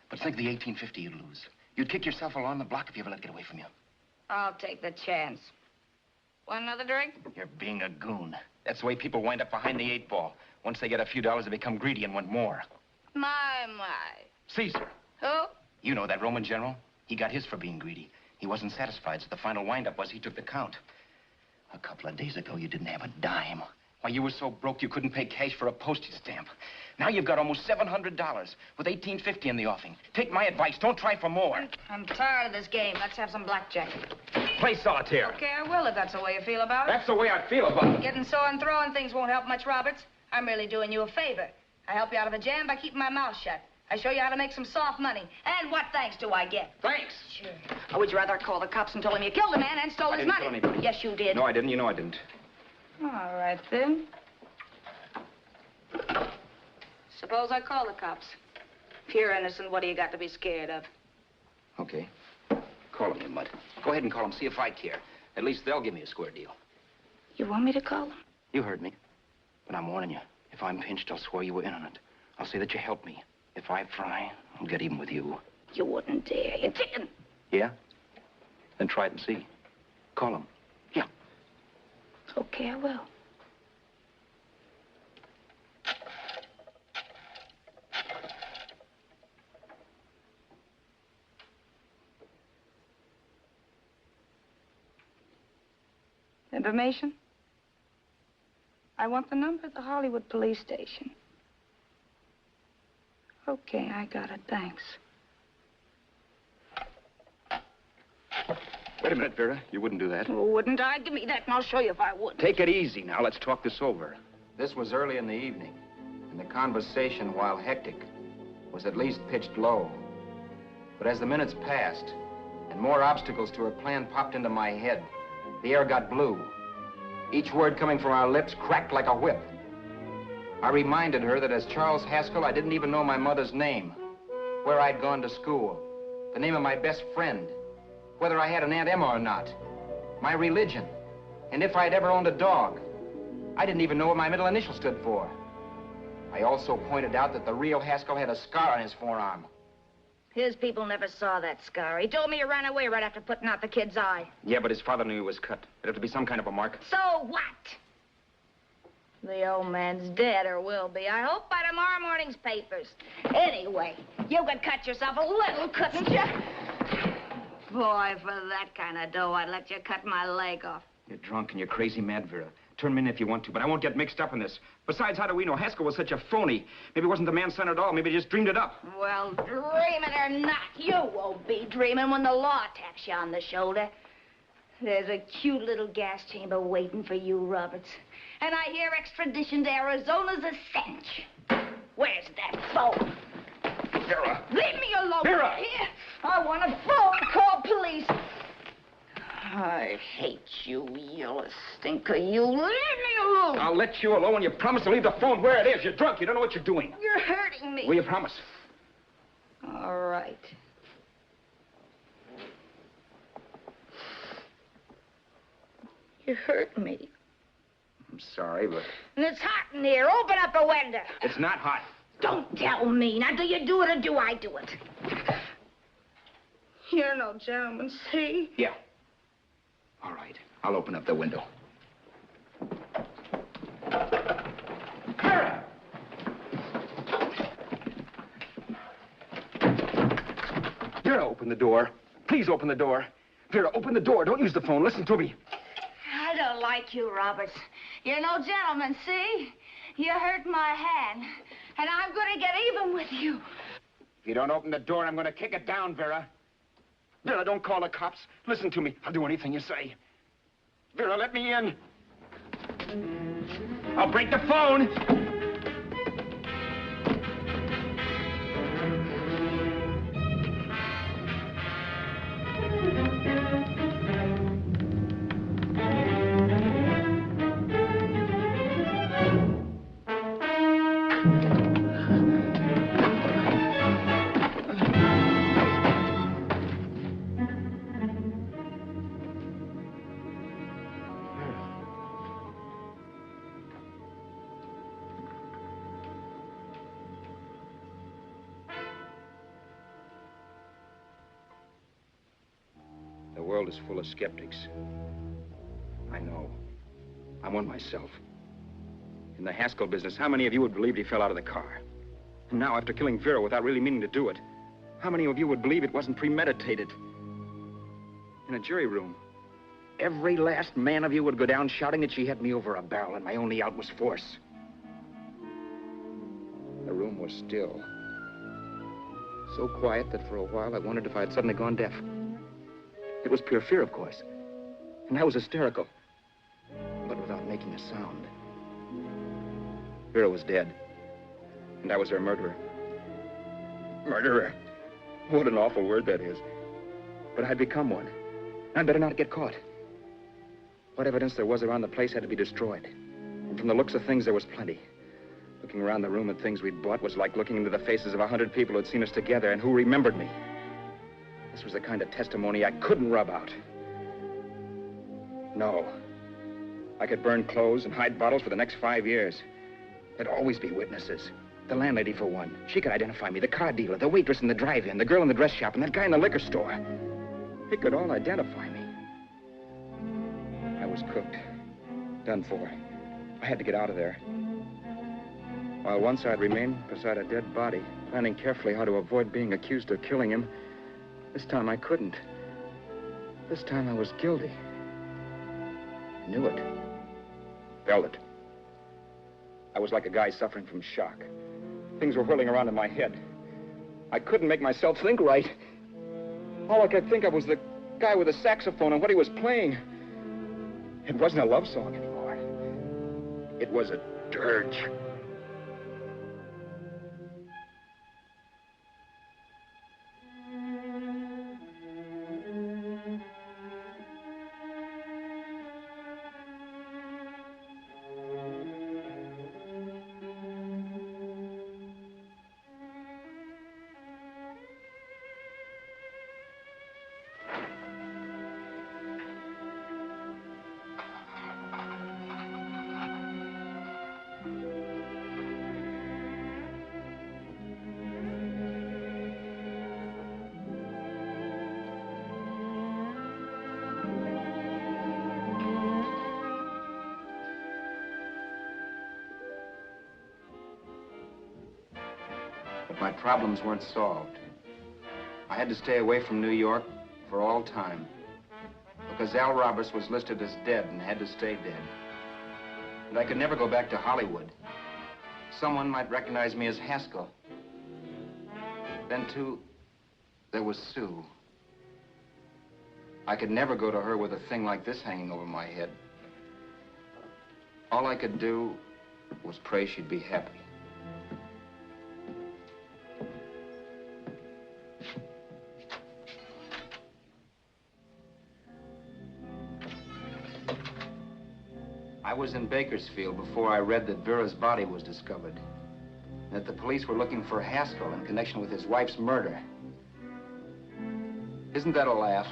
But think of the $1,850 you'd lose. You'd kick yourself along the block if you ever let it get away from you. I'll take the chance. Want another drink? You're being a goon. That's the way people wind up behind the 8 ball. Once they get a few dollars, they become greedy and want more. My. Caesar. Who? You know that Roman general? He got his for being greedy. He wasn't satisfied, so the final wind-up was he took the count. A couple of days ago, you didn't have a dime. Why, you were so broke you couldn't pay cash for a postage stamp. Now you've got almost $700 with $1,850 in the offing. Take my advice. Don't try for more. I'm tired of this game. Let's have some blackjack. Play solitaire. Okay, I will if that's the way you feel about it. That's the way I feel about it. Getting sore and throwing things won't help much, Roberts. I'm really doing you a favor. I help you out of a jam by keeping my mouth shut. I show you how to make some soft money. And what thanks do I get? Thanks. Sure. Or would you rather call the cops and tell them you killed a man and stole his money? I didn't kill anybody. Yes, you did. No, I didn't. You know I didn't. All right, then. Suppose I call the cops. If you're innocent, what do you got to be scared of? Okay. Call them, you mutt. Go ahead and call them, see if I care. At least they'll give me a square deal. You want me to call them? You heard me. But I'm warning you. If I'm pinched, I'll swear you were in on it. I'll say that you helped me. If I fry, I'll get even with you. You wouldn't dare. You didn't. Yeah? Then try it and see. Call them. Yeah. Okay, I will. Information? I want the number at the Hollywood police station. Okay, I got it. Thanks. Wait a minute, Vera. You wouldn't do that. Wouldn't I? Give me that and I'll show you if I would. Take it easy now. Let's talk this over. This was early in the evening, and the conversation, while hectic, was at least pitched low. But as the minutes passed, and more obstacles to her plan popped into my head, the air got blue. Each word coming from our lips cracked like a whip. I reminded her that as Charles Haskell, I didn't even know my mother's name, where I'd gone to school, the name of my best friend, whether I had an Aunt Emma or not, my religion, and if I'd ever owned a dog. I didn't even know what my middle initial stood for. I also pointed out that the real Haskell had a scar on his forearm. His people never saw that scar. He told me he ran away right after putting out the kid's eye. Yeah, but his father knew he was cut. It'd have to be some kind of a mark. So what? The old man's dead, or will be. I hope by tomorrow morning's papers. Anyway, you could cut yourself a little, couldn't you? Boy, for that kind of dough, I'd let you cut my leg off. You're drunk and you're crazy mad, Vera. Turn me in if you want to, but I won't get mixed up in this. Besides, how do we know? Haskell was such a phony. Maybe he wasn't the man's son at all. Maybe he just dreamed it up. Well, dreaming or not, you won't be dreaming when the law taps you on the shoulder. There's a cute little gas chamber waiting for you, Roberts. And I hear extradition to Arizona's a cinch. Where's that phone? Vera! Leave me alone. Vera! Here. I want a phone. Call police. I hate you, yellow stinker. You leave me alone. I'll let you alone when you promise to leave the phone where it is. You're drunk. You don't know what you're doing. You're hurting me. Will you promise? All right. You hurt me. I'm sorry, but... And it's hot in here. Open up a window. It's not hot. Don't tell me. Now, do you do it or do I do it? You're no gentleman, see? Yeah. All right. I'll open up the window. Vera! Vera, open the door. Please open the door. Vera, open the door. Don't use the phone. Listen to me. I don't like you, Roberts. You're no gentleman, see? You hurt my hand, and I'm going to get even with you. If you don't open the door, I'm going to kick it down, Vera. Vera, don't call the cops. Listen to me. I'll do anything you say. Vera, let me in. I'll break the phone. The world is full of skeptics. I know. I'm one myself. In the Haskell business, how many of you would believe he fell out of the car? And now, after killing Vera without really meaning to do it, how many of you would believe it wasn't premeditated? In a jury room, every last man of you would go down shouting that she had me over a barrel and my only out was force. The room was still. So quiet that for a while I wondered if I had suddenly gone deaf. It was pure fear, of course. And I was hysterical. But without making a sound. Vera was dead. And I was her murderer. Murderer. What an awful word that is. But I'd become one. I'd better not get caught. What evidence there was around the place had to be destroyed. And from the looks of things, there was plenty. Looking around the room at things we'd bought was like looking into the faces of 100 people who'd seen us together and who remembered me. This was the kind of testimony I couldn't rub out. No. I could burn clothes and hide bottles for the next 5 years. There'd always be witnesses. The landlady, for one. She could identify me. The car dealer, the waitress in the drive-in, the girl in the dress shop, and that guy in the liquor store. They could all identify me. I was cooked. Done for. I had to get out of there. While once I'd remained beside a dead body, planning carefully how to avoid being accused of killing him, this time I couldn't. This time I was guilty. Knew it. Felt it. I was like a guy suffering from shock. Things were whirling around in my head. I couldn't make myself think right. All I could think of was the guy with the saxophone and what he was playing. It wasn't a love song anymore. It was a dirge. My problems weren't solved. I had to stay away from New York for all time because Al Roberts was listed as dead and had to stay dead. And I could never go back to Hollywood. Someone might recognize me as Haskell. Then, too, there was Sue. I could never go to her with a thing like this hanging over my head. All I could do was pray she'd be happy. I was in Bakersfield before I read that Vera's body was discovered. And that the police were looking for Haskell in connection with his wife's murder. Isn't that a laugh?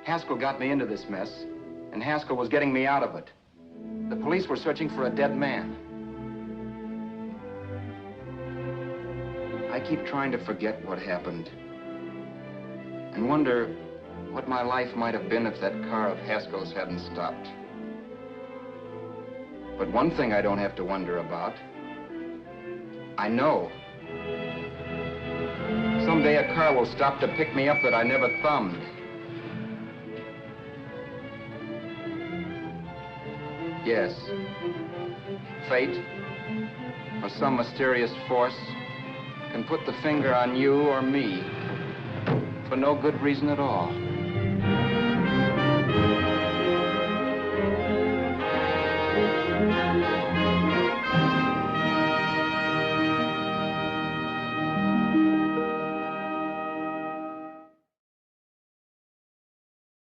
Haskell got me into this mess, and Haskell was getting me out of it. The police were searching for a dead man. I keep trying to forget what happened and wonder what my life might have been if that car of Haskell's hadn't stopped. But one thing I don't have to wonder about. I know. Someday a car will stop to pick me up that I never thumbed. Yes. Fate, or some mysterious force, can put the finger on you or me for no good reason at all.